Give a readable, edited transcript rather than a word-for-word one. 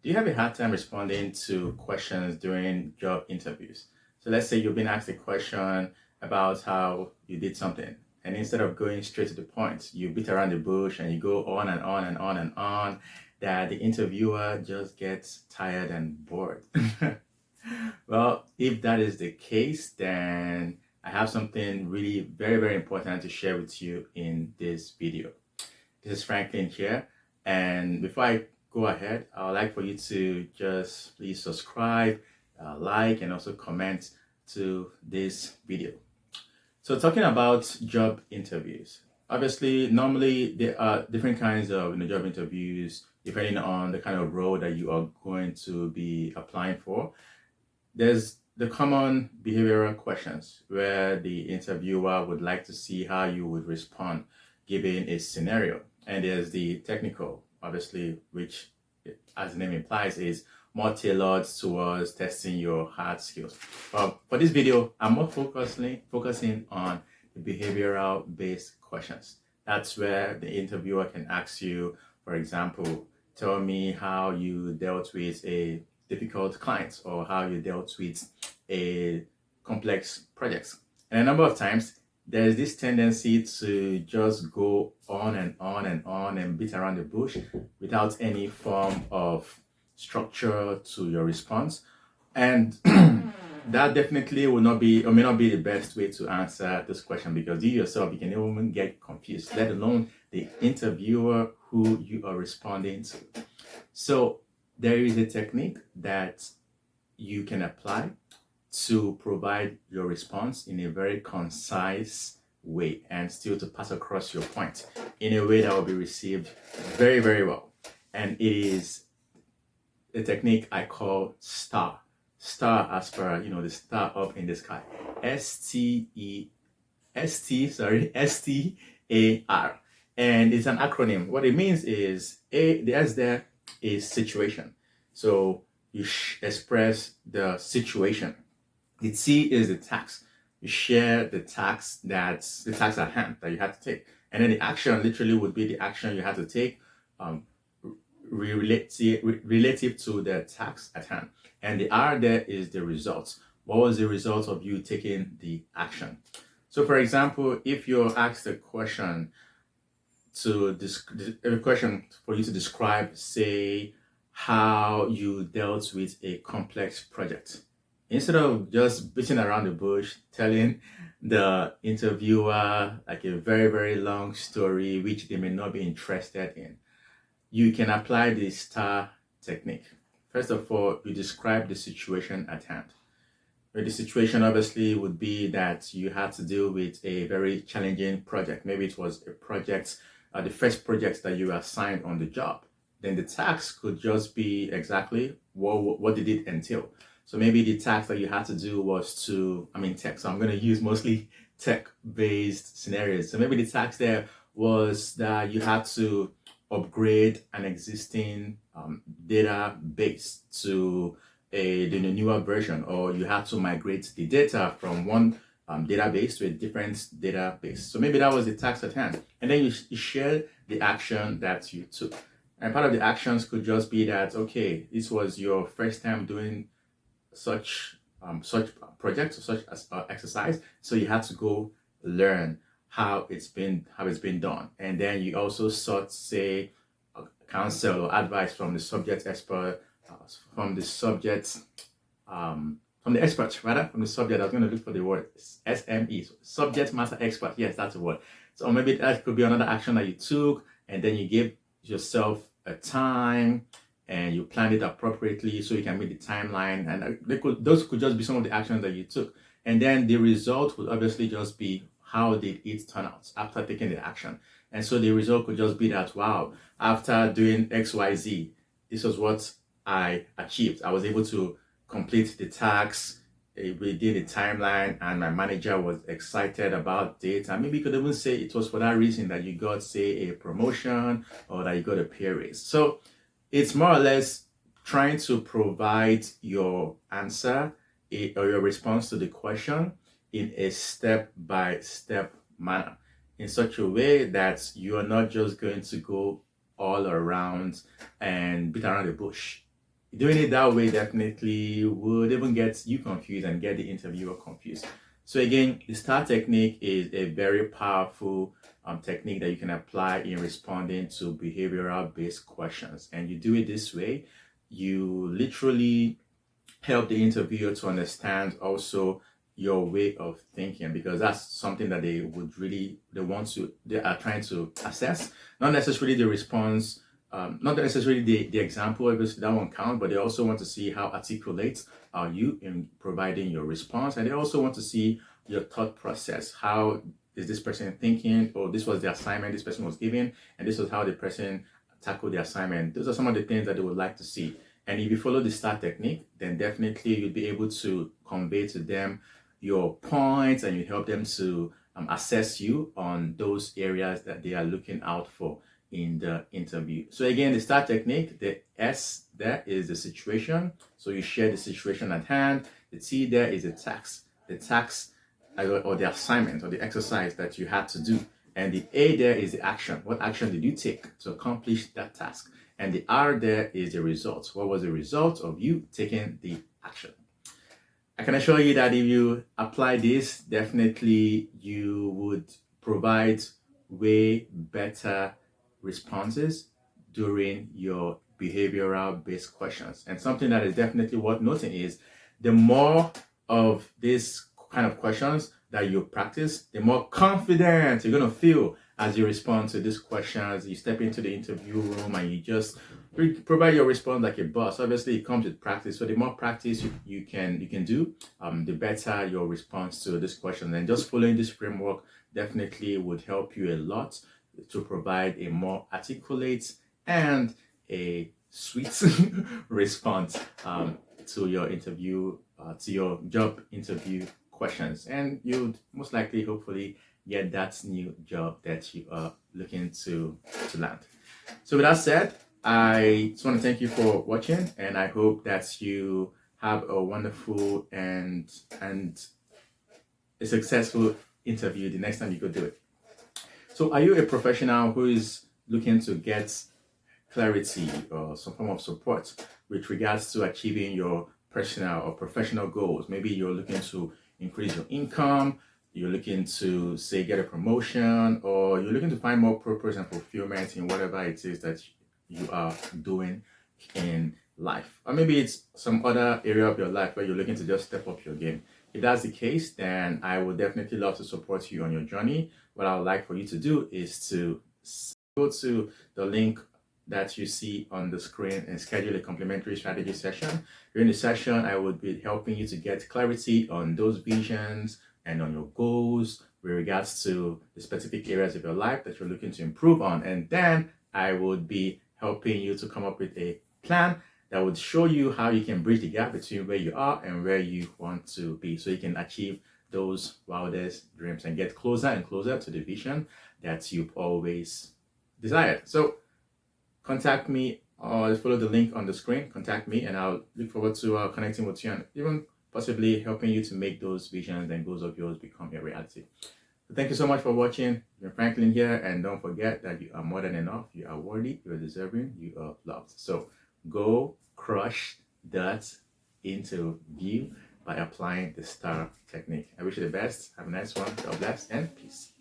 Do you have a hard time responding to questions during job interviews? So let's say you've been asked a question about how you did something, and instead of going straight to the point, you beat around the bush and you go on and on and on and on, that the interviewer just gets tired and bored. Well, if that is the case, then I have something really very, very important to share with you in this video. This is Franklin here. And before I go ahead, I would like for you to just please subscribe, like, and also comment to this video. So talking about job interviews, obviously, normally there are different kinds of job interviews depending on the kind of role that you are going to be applying for. There's the common behavioral questions where the interviewer would like to see how you would respond given a scenario. And there's the technical, obviously, which, as the name implies, is more tailored towards testing your hard skills. But for this video, I'm more focusing on the behavioral based questions. That's where the interviewer can ask you, for example, tell me how you dealt with a difficult client or how you dealt with a complex project. And a number of times, there's this tendency to just go on and on and on and beat around the bush without any form of structure to your response. And that definitely will not be or may not be the best way to answer this question, because you yourself, you can even get confused, let alone the interviewer who you are responding to. So there is a technique that you can apply to provide your response in a very concise way and still to pass across your point in a way that will be received very, very well. And it is a technique I call STAR. STAR, as per the star up in the sky. STAR. And it's an acronym. What it means is the S there is situation. So you express the situation. The T is the task. You share the task that's the task at hand that you have to take. And then the action literally would be the action you have to take relative to the task at hand. And the R there is the result. What was the result of you taking the action? So for example, if you're asked a question for you to describe, say, how you dealt with a complex project, instead of just beating around the bush, telling the interviewer like a very, very long story which they may not be interested in, you can apply the STAR technique. First of all, you describe the situation at hand. The situation obviously would be that you had to deal with a very challenging project. Maybe it was a project, the first project that you were assigned on the job. Then the task could just be exactly what did it entail. So maybe the task that you had to do was tech. So I'm going to use mostly tech-based scenarios. So maybe the task there was that you had to upgrade an existing database to the newer version, or you had to migrate the data from one database to a different database. So maybe that was the task at hand. And then you share the action that you took. And part of the actions could just be that, okay, this was your first time doing such project or such exercise, so you had to go learn how it's been done. And then you also sought, say, counsel or advice from the subject expert, from the experts, rather, from the subject. I was going to look for the word SME, so subject matter expert. Yes, that's the word. So maybe that could be another action that you took, and then you gave yourself a time and you planned it appropriately so you can meet the timeline. And those could just be some of the actions that you took. And then the result would obviously just be how did it turn out after taking the action. And so the result could just be that, wow, after doing XYZ, this was what I achieved. I was able to complete the task within the timeline, and my manager was excited about it. And maybe you could even say it was for that reason that you got, say, a promotion or that you got a pay raise. So it's more or less trying to provide your answer or your response to the question in a step-by-step manner, in such a way that you are not just going to go all around and beat around the bush. doing it that way definitely would even get you confused and get the interviewer confused. So again, the STAR technique is a very powerful technique that you can apply in responding to behavioral based questions. And you do it this way, you literally help the interviewer to understand also your way of thinking, because that's something that they are trying to assess, not necessarily the response, not necessarily the example, obviously that won't count, but they also want to see how articulate are you in providing your response, and they also want to see your thought process. How is this person thinking? Or this was the assignment this person was given, and this was how the person tackled the assignment. Those are some of the things that they would like to see. And if you follow the STAR technique, then definitely you'll be able to convey to them your points, and you help them to assess you on those areas that they are looking out for in the interview. So again, the STAR technique, the S there is the situation. So you share the situation at hand. The T there is the task. The task or the assignment or the exercise that you had to do. And the A there is the action. What action did you take to accomplish that task? And the R there is the result. What was the result of you taking the action? I can assure you that if you apply this, definitely you would provide way better responses during your behavioral based questions. And something that is definitely worth noting is the more of this kind of questions that you practice, the more confident you're going to feel as you respond to these questions. You step into the interview room and you just provide your response like a boss. Obviously, it comes with practice. So the more practice you can do, the better your response to this question. And just following this framework definitely would help you a lot to provide a more articulate and a sweet response to your interview, to your job interview questions. And you'd most likely, hopefully, get that new job that you are looking to land. So with that said, I just want to thank you for watching, and I hope that you have a wonderful and a successful interview the next time you go do it. So are you a professional who is looking to get clarity or some form of support with regards to achieving your personal or professional goals? Maybe you're looking to increase your income, you're looking to, say, get a promotion, or you're looking to find more purpose and fulfillment in whatever it is that you are doing in life. Or maybe it's some other area of your life where you're looking to just step up your game. If that's the case, then I would definitely love to support you on your journey. What I would like for you to do is to go to the link that you see on the screen and schedule a complimentary strategy session. During the session, I would be helping you to get clarity on those visions and on your goals with regards to the specific areas of your life that you're looking to improve on. And then I would be helping you to come up with a plan that would show you how you can bridge the gap between where you are and where you want to be, so you can achieve those wildest dreams and get closer and closer to the vision that you've always desired. So contact me or follow the link on the screen. Contact me, and I'll look forward to connecting with you and even possibly helping you to make those visions and goals of yours become a reality. So thank you so much for watching. You're Franklin here, and don't forget that you are more than enough. You are worthy, you are deserving, you are loved. So go crush that interview by applying the STAR technique. I wish you the best. Have a nice one. God bless and peace.